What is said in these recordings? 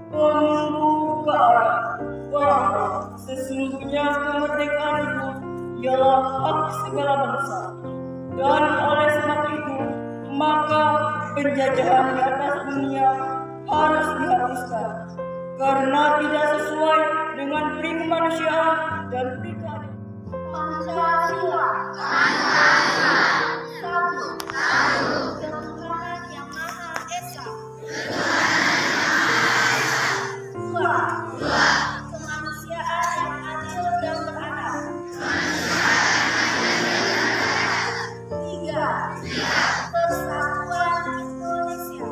pembukaan bahwa sesungguhnya kemerdekaan itu ialah hak segala bangsa, dan oleh sebab itu maka penjajahan di atas dunia harus dihapuskan karena tidak sesuai dengan pri kemanusiaan dan pri keadilan. Pancasila. Satu. Ketuhanan yang Maha Esa. Dua. Kemanusiaan yang adil dan beradab. Tiga. Persatuan Indonesia.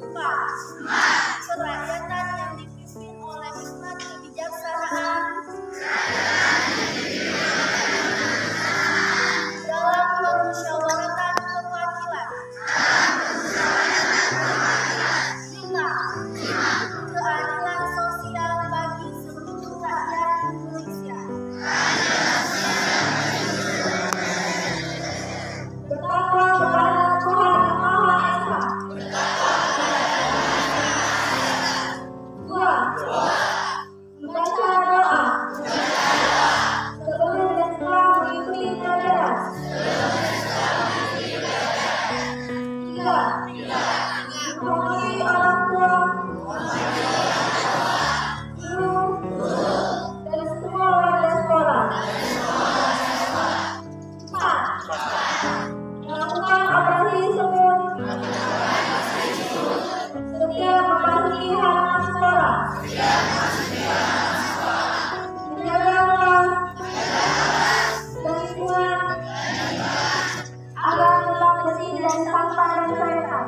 Empat. Kerakyatan yang dipimpin oleh hikmat kebijaksanaan dalam permusyawaratan perwakilan. Lima. Keadilan sosial bagi seluruh rakyat Indonesia. Bertakwa kepada Tuhan Yang Maha Esa. Dua. Membaca doa sebelum dan setelah mengikuti pelajaran. Tiga. Menghormati orang tua, guru, dan semua warga sekolah. Empat. Melakukan operasi semut setiap memasuki halaman sekolah. Menjaga ruang dan lingkungan agar tetap bersih dan tanpa desinfektan.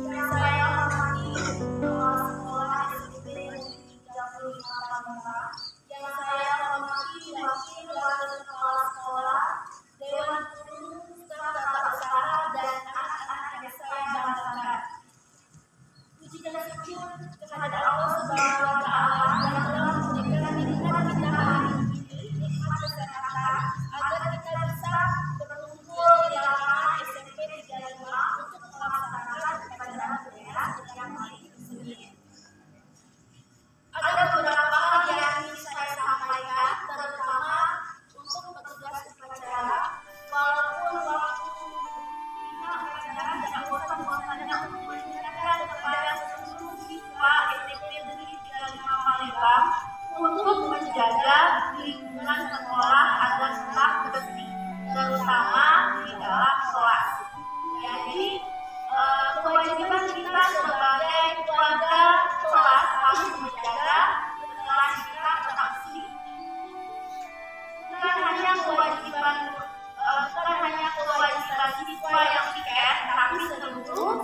Yang saya hormati kepala sekolah SMP Negeri 35 Palembang, yang saya hormati wakil kepala sekolah, dewan guru, staf tata usaha, dan anak-anak yang saya banggakan. Puji dan syukur kepada Allah Subhanahu wa Ta'ala yang telah memberikan nikmat kita hari ini, nikmat kesehatan, agar kita bisa berkumpul di lapangan SMP 35 untuk melaksanakan upacara bendera yang hari ini. Ada beberapa hal yang ingin saya sampaikan, terutama untuk petugas upacara, walaupun waktu upacara tidak bosan-bosannya untuk mengingatkan kepada seluruh siswa SMP Negeri 35 Palembang untuk menjaga lingkungan sekolah agar tetap bersih, terutama di dalam kelas. Jadi kewajiban kita sebagai warga kelas harus menjaga kelas kita tetap bersih. Bukan hanya kewajiban siswa yang piket, tapi seluruh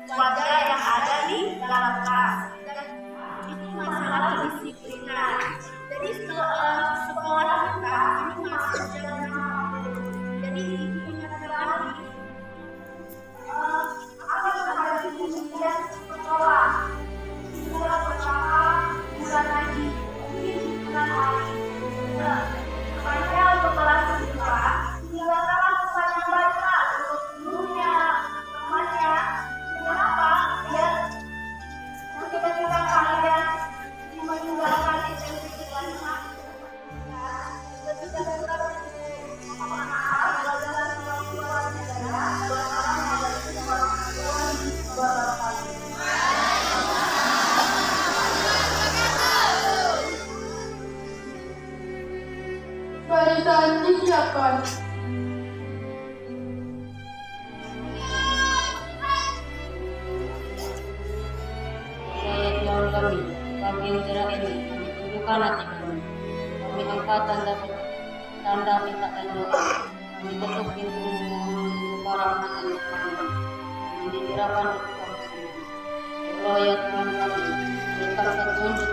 warga yang ada di dalam kelas. Dan itu masalah kedisiplinan. Jadi sekolah kita ini masih jalan. Jadi ingatkan lagi apa terjadi di kemudian sekolah. Sudah beberapa bulan lagi, mungkin bulan hari. Supaya untuk kelas kedua, silakan kepada baca untuk gurunya, temannya. Kenapa? Biar nanti ketika kalian meninggalkan SMP 35, lebih tetap maaf, pelajaran luar negara, Wassalamualaikum warahmatullahi wabarakatuh. Barisan disiapkan. Kami Israel ini, kami tunjukkan hati kami. Kami angkat tanda minta dan doa. Kami ketuk pintu para anak kami. Kami dikirakan untuk kami. Allah ya Tuhan kami, berikan petunjuk